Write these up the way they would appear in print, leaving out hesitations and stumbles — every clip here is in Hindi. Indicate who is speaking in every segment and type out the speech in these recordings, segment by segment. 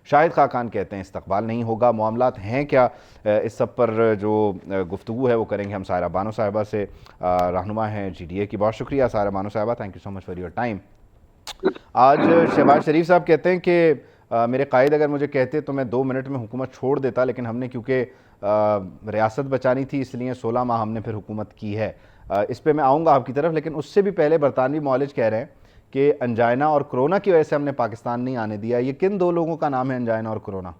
Speaker 1: शाहिद खाकान कहते हैं इस्तकबाल नहीं होगा। मामलात हैं क्या, इस सब पर जो गुफ्तगू है वो करेंगे हम सायरा बानो साहिबा से, रहनुमा हैं GDA की। बहुत शुक्रिया सायरा बानो साहिबा, thank you so much for your time. आज शहबाज शरीफ साहब कहते हैं कि मेरे कायद अगर मुझे कहते तो मैं 2 मिनट में हुकूमत छोड़ देता, लेकिन हमने क्योंकि रियासत बचानी थी इसलिए 16 माह हमने फिर हुकूमत की है। इस पे मैं आऊँगा आपकी तरफ, लेकिन उससे भी पहले बरतानवी मौलिज कह रहे हैं कि अंजाइना और कोरोना की वजह से हमने पाकिस्तान नहीं आने दिया। ये किन दो लोगों का नाम है, अंजाइना और कोरोना?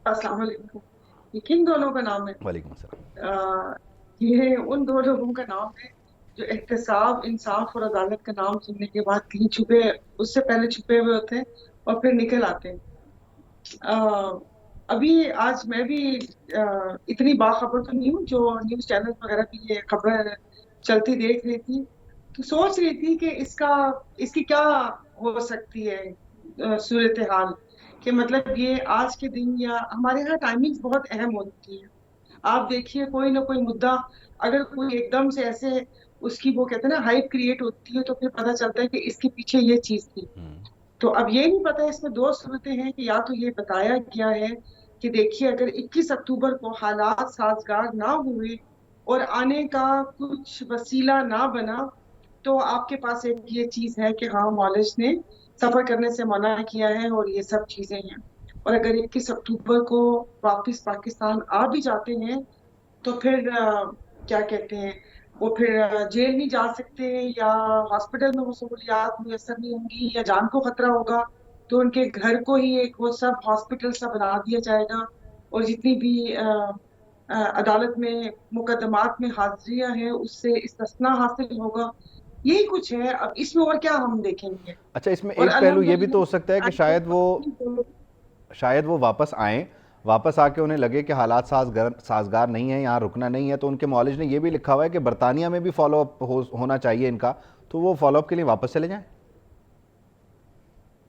Speaker 2: अस्सलाम वालेकुम। ये किन दोनों का नाम है?
Speaker 1: वालेकुम अस्सलाम।
Speaker 2: आ, ये उन दो लोगों का नाम है जो एहतसाब, इंसाफ और अदालत का नाम सुनने के बाद कहीं छुपे, उससे पहले छुपे हुए होते हैं और फिर निकल आते हैं। आ, अभी आज मैं भी इतनी बाखबर तो नहीं हूँ जो न्यूज चैनल वगैरह पे ये खबर चलती देख रही थी, तो सोच रही थी कि इसकी क्या हो सकती है सूरत हाल। कि मतलब ये आज के दिन, या हमारे यहाँ टाइमिंग्स बहुत अहम होती है। आप देखिए, कोई ना कोई मुद्दा अगर कोई एकदम से ऐसे उसकी वो कहते हैं ना हाइप क्रिएट होती है, तो फिर पता चलता है कि इसके पीछे ये चीज थी। तो अब ये नहीं पता, इसमें दो सूरतें हैं कि या तो ये बताया गया है कि देखिए अगर 21 अक्टूबर को हालात साजगार ना हुए और आने का कुछ वसीला ना बना, तो आपके पास एक ये चीज है कि हाँ, मॉलेज ने सफर करने से मना किया है और ये सब चीजें हैं। और अगर 21 अक्टूबर को वापस पाकिस्तान आ भी जाते हैं, तो फिर क्या कहते हैं, वो फिर जेल नहीं जा सकते, या हॉस्पिटल में वो सहूलियात मुयसर नहीं होंगी, या जान को खतरा होगा, तो उनके घर को ही एक वो सब हॉस्पिटल सा बना दिया जाएगा। और जितनी भी अदालत में मुकदमात में हाजिरियां हैं उससे इस्तिस्ना हासिल होगा। यही कुछ है, अब इसमें और क्या हम देखेंगे।
Speaker 1: अच्छा, इसमें
Speaker 2: और
Speaker 1: एक पहलू ये भी तो हो सकता है कि
Speaker 2: अल्हम्दुलिल्लाह
Speaker 1: शायद वो वापस आएँ, वापस आके उन्हें लगे कि हालात साजगार नहीं है, यहाँ रुकना नहीं है, तो उनके मॉलेज ने ये भी लिखा हुआ है कि बरतानिया में भी फॉलोअप होना चाहिए इनका, तो वो फॉलोअप के लिए वापस चले जाएं।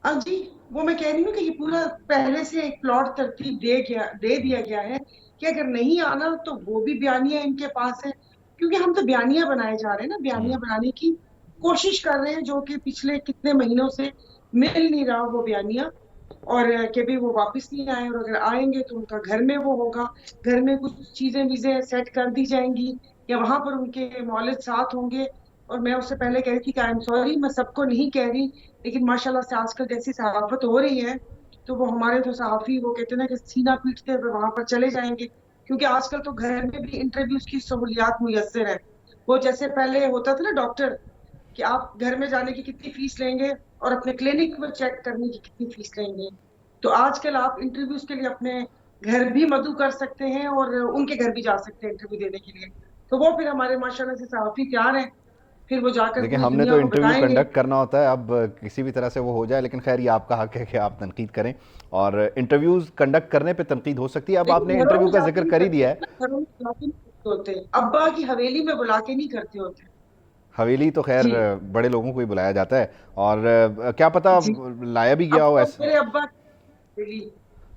Speaker 2: जी, वो मैं कह रही हूँ कि ये पूरा पहले से एक प्लॉट तरतीब दे दिया गया है कि अगर नहीं आना तो वो भी बयानिया इनके पास है। क्योंकि हम तो बयानिया बनाए जा रहे हैं ना, बयानिया बनाने की कोशिश कर रहे हैं, जो कि पिछले कितने महीनों से मिल नहीं रहा वो बयानिया। और कि भी वो वापस नहीं आए, और अगर आएंगे तो उनका घर में वो होगा, घर में कुछ चीजें वीजें सेट कर दी जाएंगी, या वहां पर उनके मौलिद साथ होंगे। और मैं उससे पहले कह रही थी कि आई एम सॉरी, मैं सबको नहीं कह रही, लेकिन माशाल्लाह से आजकल जैसी सहाफत हो रही है, तो वो हमारे जो सहाफी वो कहते हैं ना कि सीना पीटते हुए वहां पर चले जाएंगे। क्योंकि आजकल तो घर में भी इंटरव्यूज की सहूलियात मुयसर है। वो जैसे पहले होता था ना डॉक्टर, कि आप घर में जाने की कितनी फीस लेंगे और अपने क्लिनिक में चेक करने की कितनी फीस लेंगे, तो आजकल आप इंटरव्यूज के लिए अपने घर भी मधु कर सकते हैं और उनके घर भी जा सकते हैं इंटरव्यू देने के लिए। तो वो फिर हमारे माशाल्लाह से सहाफी तैयार हैं, फिर वो जाकर
Speaker 1: देखिए,
Speaker 2: पूरी
Speaker 1: हमने
Speaker 2: दुनिया
Speaker 1: तो
Speaker 2: को
Speaker 1: इंटरव्यू
Speaker 2: बताएंगे।
Speaker 1: कंडक्ट करना होता है, अब किसी भी तरह से वो हो जाए, लेकिन खैर ये आपका हक है कि आप तनकीद करें, और इंटरव्यूज़ कंडक्ट करने पे तनकीद हो सकती है। अब
Speaker 2: लेकिन
Speaker 1: आपने
Speaker 2: घरों
Speaker 1: इंटरव्यू
Speaker 2: में
Speaker 1: का
Speaker 2: जाके
Speaker 1: जिक्र
Speaker 2: नहीं
Speaker 1: कर ही
Speaker 2: करते
Speaker 1: दिया
Speaker 2: होते
Speaker 1: है।
Speaker 2: ना, घरों में जाके नहीं करते होते, अब्बा की हवेली में बुला के नहीं करते होते।
Speaker 1: हवेली तो खैर
Speaker 2: जी।
Speaker 1: बड़े लोगों को ही बुलाया जाता है, और क्या पता
Speaker 2: जी,
Speaker 1: लाया भी
Speaker 2: अब
Speaker 1: गया हो
Speaker 2: तो
Speaker 1: ऐसे।
Speaker 2: मेरे अब्बा की हवेली।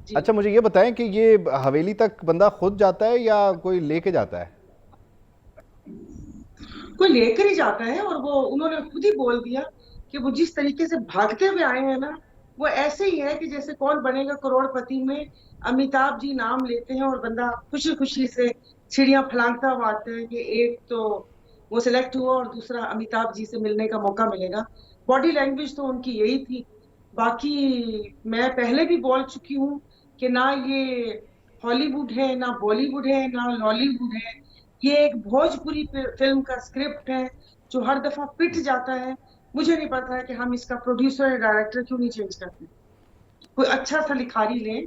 Speaker 2: जी।
Speaker 1: अच्छा, मुझे ये बताएं कि ये हवेली तक बंदा खुद जाता है या कोई लेके जाता है?
Speaker 2: कोई लेकर ही जाता है, और वो उन्होंने खुद ही बोल दिया कि वो जिस तरीके से भागते हुए आए हैं ना, वो ऐसे ही है कि जैसे कौन बनेगा करोड़पति में अमिताभ जी नाम लेते हैं और बंदा खुशी खुशी से सीढ़ियां फलांगता हुआ आता है कि एक तो वो सिलेक्ट हुआ और दूसरा अमिताभ जी से मिलने का मौका मिलेगा। बॉडी लैंग्वेज तो उनकी यही थी। बाकी मैं पहले भी बोल चुकी हूँ कि ना ये हॉलीवुड है, ना बॉलीवुड है, ना लॉलीवुड है। ये एक भोजपुरी फिल्म का स्क्रिप्ट है जो हर दफा पिट जाता है। मुझे नहीं पता है कि हम इसका प्रोड्यूसर या डायरेक्टर क्यों नहीं चेंज करते। कोई अच्छा सा लिखारी लें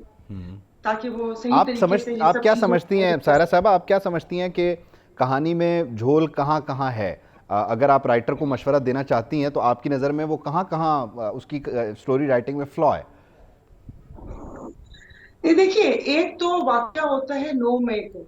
Speaker 2: ताकि वो सही तरीके से ये
Speaker 1: आप
Speaker 2: सब
Speaker 1: क्या
Speaker 2: चीजों
Speaker 1: समझती
Speaker 2: को
Speaker 1: हैं
Speaker 2: manage कर
Speaker 1: सायरा
Speaker 2: सकें।
Speaker 1: साहब, आप क्या समझती हैं कि कहानी में झोल कहाँ कहाँ है? अगर आप राइटर को मशवरा देना चाहती हैं तो आपकी नज़र में वो कहाँ कहाँ उसकी स्टोरी राइटिंग में फ्लॉ है?
Speaker 2: ये देखिए, एक तो वाकया होता है 9 मई को।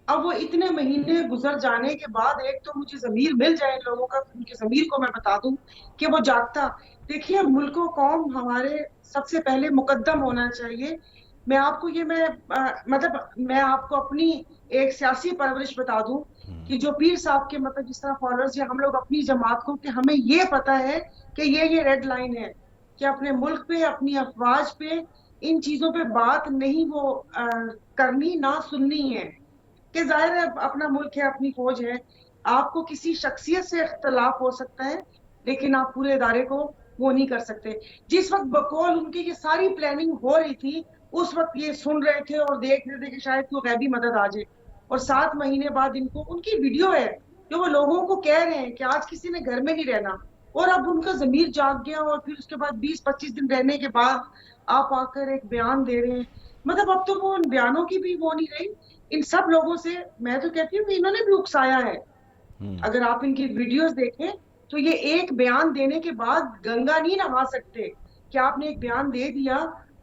Speaker 2: अब वो इतने महीने गुजर जाने के बाद एक तो मुझे जमीर मिल जाए इन लोगों का, उनके जमीर को मैं बता दूं कि वो जागता। देखिए, मुल्क कौम हमारे सबसे पहले मुकद्दम होना चाहिए। मैं आपको ये मतलब मैं आपको अपनी एक सियासी परवरिश बता दूं कि जो पीर साहब के मतलब जिस तरह फॉलोअर्स या हम लोग अपनी जमात को, कि हमें ये पता है कि ये रेड लाइन है कि अपने मुल्क पे, अपनी अफवाज पे, इन चीजों पे बात नहीं वो करनी, ना सुननी है। कि जाहिर है अपना मुल्क है, अपनी फौज है, आपको किसी शख्सियत से इख्तलाफ हो सकता है, लेकिन आप पूरे इदारे को वो नहीं कर सकते। जिस वक्त बकौल उनकी ये सारी प्लानिंग हो रही थी, उस वक्त ये सुन रहे थे और देख रहे थे कि शायद कोई गैबी मदद आ जाए, और 7 महीने बाद इनको, उनकी वीडियो है जो वो लोगों को कह रहे हैं कि आज किसी ने घर में नहीं रहना, और अब उनका जमीर जाग गया, और फिर उसके बाद 20-25 दिन रहने के बाद आप आकर एक बयान दे रहे हैं। मतलब अब तो वो उन बयानों की भी वो नहीं रही। इन सब लोगों से मैं तो कहती हूँ कि इन्होंने भी उकसाया है। अगर आप इनकी वीडियोस देखें तो ये एक बयान देने के बाद गंगा नहीं नहा सकते, कि आपने एक बयान दे दिया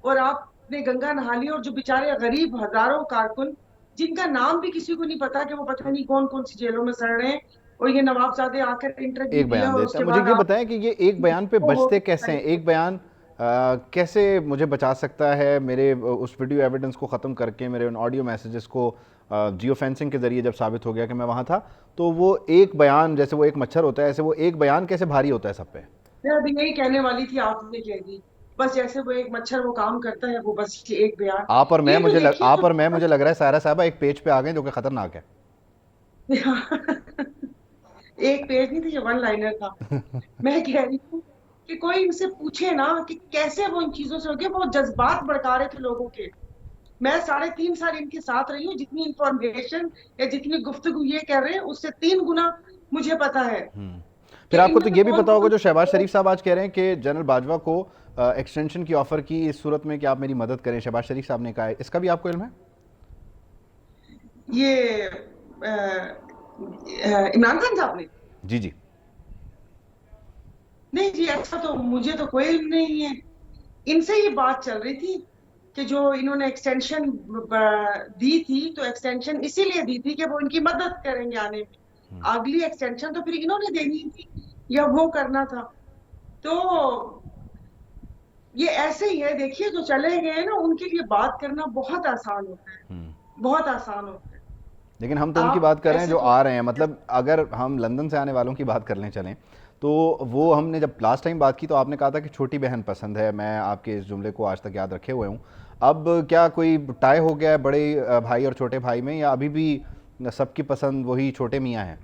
Speaker 2: और आपने गंगा नहा ली, और जो बेचारे गरीब हजारों कारकुन जिनका नाम भी किसी को नहीं पता, कि वो पता नहीं कौन कौन सी जेलों में सड़ रहे हैं, और ये नवाबजादे आकर इंटरव्यू
Speaker 1: एक
Speaker 2: दिया
Speaker 1: बयान
Speaker 2: और
Speaker 1: देता है,
Speaker 2: उसके
Speaker 1: मुझे
Speaker 2: बाद
Speaker 1: ये
Speaker 2: आप
Speaker 1: बताएं कि ये एक बयान पे बचते कैसे हैं? एक बयान कैसे मुझे बचा सकता है मेरे उस वीडियो एविडेंस को ख़त्म करके, मेरे उन ऑडियो मैसेजेस को जियो फेंसिंग के ज़रिए जब साबित हो गया कि मैं वहाँ था, तो वो एक बयान, जैसे वो एक मच्छर होता है, ऐसे वो एक बयान कैसे भारी होता है सब पे?
Speaker 2: मैं अभी यही कहने वाली थी, आपने कह दी। बस जैसे वो एक मच्छर वो काम करता है, वो बस ये एक बयान। ये तो देखिए
Speaker 1: आप
Speaker 2: तो
Speaker 1: और मैं, मुझे लग रहा है सायरा साहबा एक पेज पे आ गए जो कि ख़तरनाक है।
Speaker 2: एक पेज नहीं थी, ये वन लाइनर था। मैं कह रही हूँ कि कोई इनसे पूछे ना कि कैसे वो इन चीजों से हो गए, वो जज्बात भड़का रहे थे लोगों के। मैं 3.5 साल इनके साथ रही हूँ, जितनी इंफॉर्मेशन या जितनी गुफ्तगू ये कर रहे हैं उससे 3 गुना मुझे पता है कि
Speaker 1: फिर आपको तो
Speaker 2: इनमें
Speaker 1: ये भी
Speaker 2: कौन
Speaker 1: पता होगा
Speaker 2: कौन।
Speaker 1: जो शहबाज शरीफ साहब आज कह रहे हैं कि जनरल बाजवा को एक्सटेंशन की ऑफर की इस सूरत में कि आप मेरी मदद करें, शहबाज शरीफ साहब ने कहा है, इसका भी आपको इल्म है?
Speaker 2: ये इमरान खान साहब ने।
Speaker 1: जी जी।
Speaker 2: नहीं जी, ऐसा तो मुझे तो कोई इल्म नहीं है। इनसे ये बात चल रही थी कि जो इन्होंने एक्सटेंशन दी थी, तो एक्सटेंशन इसीलिए दी थी कि वो इनकी मदद करेंगे आने में। अगली एक्सटेंशन तो फिर इन्होंने देनी थी या वो करना था। तो ये ऐसे ही है, देखिए जो चले गए हैं ना उनके लिए बात करना बहुत आसान होता है, बहुत आसान होता है।
Speaker 1: लेकिन हम तो उनकी
Speaker 2: आप
Speaker 1: बात कर रहे हैं
Speaker 2: ऐसे
Speaker 1: जो
Speaker 2: तो
Speaker 1: आ रहे हैं, मतलब अगर हम लंदन से आने वालों की बात कर लें चलें, तो वो हमने जब लास्ट टाइम बात की तो आपने कहा था कि छोटी बहन पसंद है, मैं आपके इस जुमले को आज तक याद रखे हुए हूँ। अब क्या कोई टाई हो गया है बड़े भाई और छोटे भाई में, या अभी भी सबकी पसंद वही छोटे मियाँ हैं?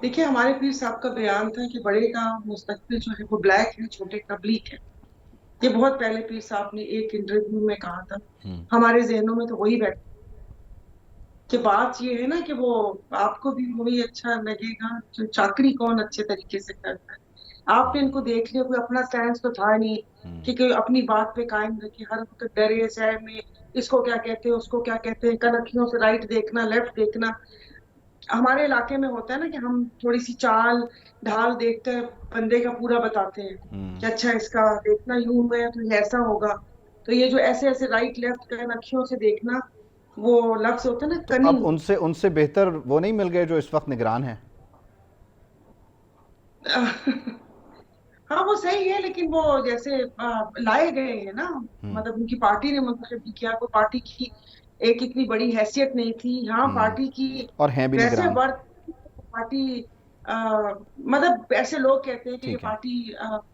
Speaker 2: देखिए, हमारे पीर साहब का बयान था कि बड़े का मुस्तकबिल जो है वो ब्लैक है, छोटे का ब्लैक है। ये बहुत पहले पीर साहब ने एक इंटरव्यू में कहा था। हमारे जहनों में तो वही बैठ कि बात ये है ना कि वो आपको भी वही अच्छा लगेगा जो चाकरी कौन अच्छे तरीके से करता है। आपने इनको देख लिया, कोई अपना स्टैंड तो था नहीं कि कोई अपनी बात पे कायम रखे, हर वक्त डरे सहमे में, इसको क्या कहते हैं उसको क्या कहते हैं, कनखियों से राइट देखना लेफ्ट देखना। हमारे इलाके में होता है ना कि हम थोड़ी सी चाल ढाल देखकर बंदे का पूरा बताते हैं कि अच्छा इसका देखना यूं है तो ये ऐसा होगा। तो ये जो ऐसे ऐसे राइट लेफ्ट कनखियों से देखना, वो लफ्ज होता है ना
Speaker 1: तो अब
Speaker 2: कनिंग।
Speaker 1: उनसे उनसे बेहतर वो नहीं मिल गए जो इस वक्त निगरान हैं?
Speaker 2: हाँ वो सही है, लेकिन वो जैसे लाए गए हैं ना, मतलब उनकी पार्टी ने मुंतखब नहीं किया, कोई पार्टी की एक इतनी बड़ी हैसियत नहीं थी। हाँ पार्टी की
Speaker 1: और हैं भी
Speaker 2: वैसे
Speaker 1: निगरान।
Speaker 2: वर्थ पार्टी, मतलब ऐसे लोग कहते हैं कि ये
Speaker 1: ठीक है।
Speaker 2: पार्टी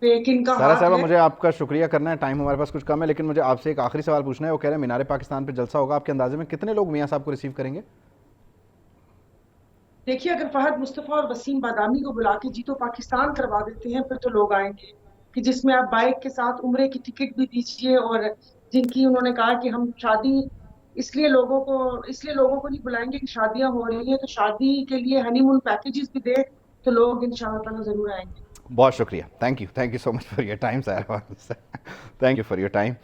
Speaker 2: पे किनका
Speaker 1: सारा
Speaker 2: हाथ
Speaker 1: साहब,
Speaker 2: है।
Speaker 1: मुझे आपका शुक्रिया करना है, टाइम हमारे पास कुछ कम है, लेकिन मुझे आपसे एक आखिरी सवाल पूछना है। वो कह रहे हैं मीनार पाकिस्तान पे जलसा होगा, आपके अंदाजे में कितने लोग मियाँ साहब को रिसीव करेंगे?
Speaker 2: देखिए, अगर फहद मुस्तफा और वसीम बादामी को बुला के जीतो पाकिस्तान करवा देते हैं, फिर तो लोग आएंगे। कि जिसमें आप बाइक के साथ उम्रे की टिकट भी दीजिए, और जिनकी उन्होंने कहा कि हम शादी इसलिए लोगों को नहीं बुलाएंगे कि शादियां हो रही हैं, तो शादी के लिए हनीमून पैकेजेस भी दे, तो लोग इंशाल्लाह ताला जरूर आएंगे।
Speaker 1: बहुत शुक्रिया, thank you so much for your time सारा, thank you for your time.